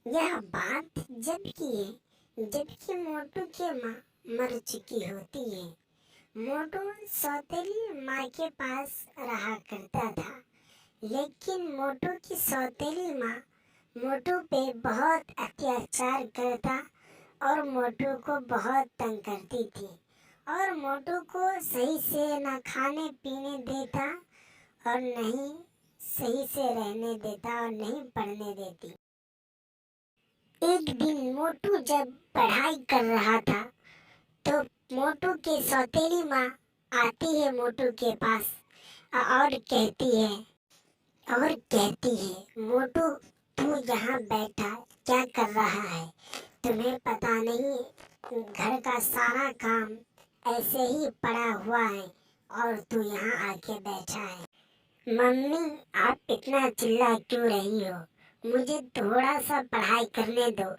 यह बात जब की है जबकि मोटू की माँ मर चुकी होती है। मोटू सौतेली माँ के पास रहा करता था, लेकिन मोटू की सौतेली माँ मोटू पे बहुत अत्याचार करता और मोटू को बहुत तंग करती थी और मोटू को सही से न खाने पीने देता और नहीं सही से रहने देता और नहीं पढ़ने देती। एक दिन मोटू जब पढ़ाई कर रहा था तो मोटू की सौतेली माँ आती है मोटू के पास और कहती है मोटू, तू यहाँ बैठा क्या कर रहा है? तुम्हें पता नहीं घर का सारा काम ऐसे ही पड़ा हुआ है और तू यहाँ आके बैठा है। मम्मी, आप इतना चिल्ला क्यों रही हो? मुझे थोड़ा सा पढ़ाई करने दो,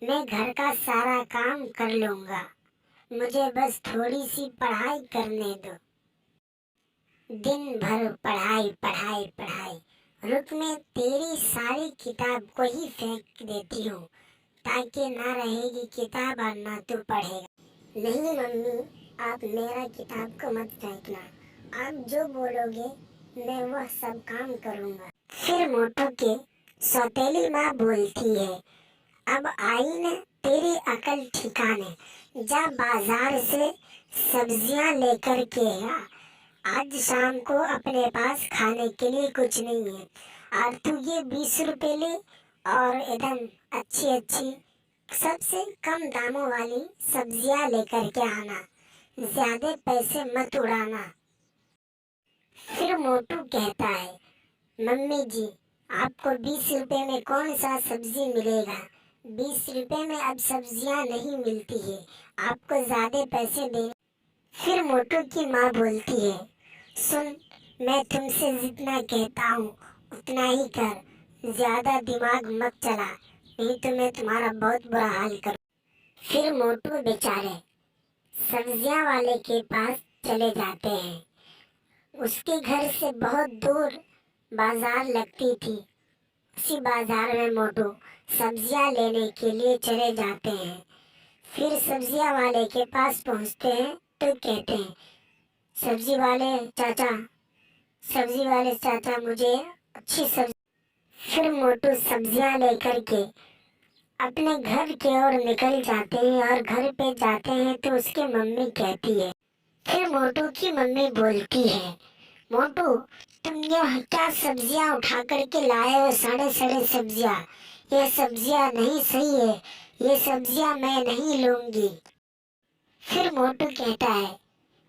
मैं घर का सारा काम कर लूँगा। मुझे बस थोड़ी सी पढ़ाई करने दो। दिन भर पढ़ाई पढ़ाई पढ़ाई, रुक मैं तेरी सारी किताब को ही फेंक देती हूँ ताकि ना रहेगी किताब और ना तू पढ़ेगा। नहीं मम्मी, आप मेरा किताब को मत फेंकना, आप जो बोलोगे मैं वह सब काम करूँगा। फिर मोटू के सौतेली माँ बोलती है, अब आई न तेरी अकल ठिकाने, जा बाजार से सब्जियां लेकर के आ। आज शाम को अपने पास खाने के लिए कुछ नहीं है और तू ये 20 रुपए ले और एकदम अच्छी अच्छी सबसे कम दामों वाली सब्जियां लेकर के आना, ज्यादा पैसे मत उड़ाना। फिर मोटू कहता है, मम्मी जी, आपको 20 रुपए में कौन सा सब्जी मिलेगा? 20 रुपए में अब सब्जियां नहीं मिलती है, आपको ज्यादा पैसे देने। फिर मोटू की माँ बोलती है, सुन, मैं तुमसे जितना कहता हूँ उतना ही कर, ज्यादा दिमाग मत चला, नहीं तो मैं तुम्हारा बहुत बुरा हाल करूँ। फिर मोटू बेचारे सब्जियां वाले के पास चले जाते हैं। उसके घर से बहुत दूर बाजार लगती थी। उसी बाजार में मोटू सब्जियां लेने के लिए चले जाते हैं। फिर सब्जियां वाले के पास पहुंचते हैं तो कहते हैं, सब्जी वाले चाचा मुझे अच्छी सब्जी। फिर मोटू सब्जियां लेकर के अपने घर की ओर निकल जाते हैं और घर पे जाते हैं तो उसकी मम्मी कहती है। फिर मोटू की मम्मी बोलती है, मोटू, तुम यह क्या सब्जियां उठा करके लाए हो? सड़े सड़े सब्जियां, ये सब्जियां नहीं सही है, ये सब्जियां मैं नहीं लूंगी। फिर मोटू कहता है,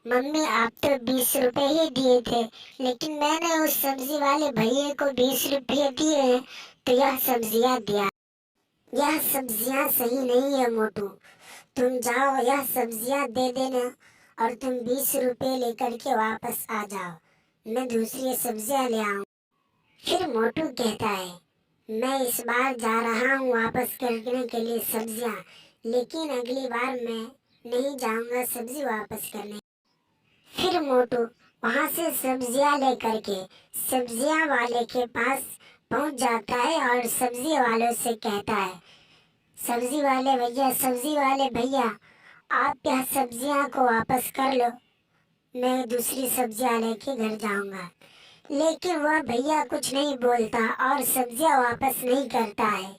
मम्मी आप तो 20 रुपए ही दिए थे, लेकिन मैंने उस सब्जी वाले भैया को 20 रुपए दिए हैं तो यह सब्जियां दिया। यह सब्जियां सही नहीं है मोटू, तुम जाओ यह सब्जियां दे देना और तुम 20 रुपए लेकर के वापस आ जाओ, मैं दूसरी सब्जियां ले आऊँ। फिर मोटू कहता है, मैं इस बार जा रहा हूँ वापस करने के लिए सब्जियां, लेकिन अगली बार मैं नहीं जाऊंगा सब्जी वापस करने। फिर मोटू वहां से सब्जियां लेकर के सब्जियां वाले के पास पहुंच जाता है और सब्जी वालों से कहता है, सब्जी वाले भैया, आप यह सब्जियां को वापस कर लो, मैं दूसरी सब्जियां लेके घर जाऊंगा। लेकिन वह भैया कुछ नहीं बोलता और सब्जियां वापस नहीं करता है।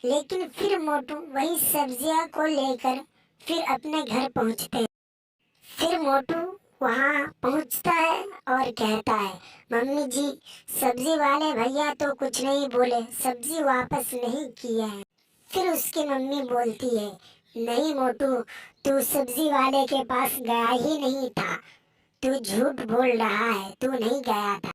लेकिन फिर मोटू वही सब्जियां को लेकर फिर अपने घर पहुंचते हैं। फिर मोटू वहां पहुंचता है और कहता है, मम्मी जी, सब्जी वाले भैया तो कुछ नहीं बोले, सब्जी वापस नहीं किया है। फिर उसकी मम्मी बोलती है, नहीं मोटू, तू सब्जी वाले के पास गया ही नहीं था, तू झूठ बोल रहा है, तू नहीं गया था।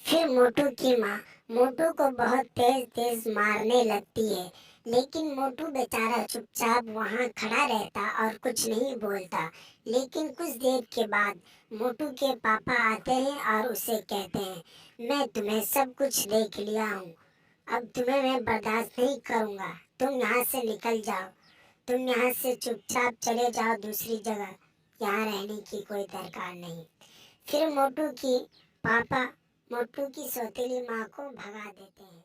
फिर मोटू की माँ मोटू को बहुत तेज तेज मारने लगती है, लेकिन मोटू बेचारा चुपचाप वहाँ खड़ा रहता और कुछ नहीं बोलता। लेकिन कुछ देर के बाद मोटू के पापा आते हैं और उसे कहते हैं, मैं तुम्हें सब कुछ देख लिया हूँ, अब तुम्हें मैं बर्दाश्त नहीं करूँगा, तुम यहाँ से निकल जाओ, तुम यहाँ से चुपचाप चले जाओ दूसरी जगह, यहाँ रहने की कोई दरकार नहीं। फिर मोटू की पापा मोटू की सौतेली माँ को भगा देते हैं।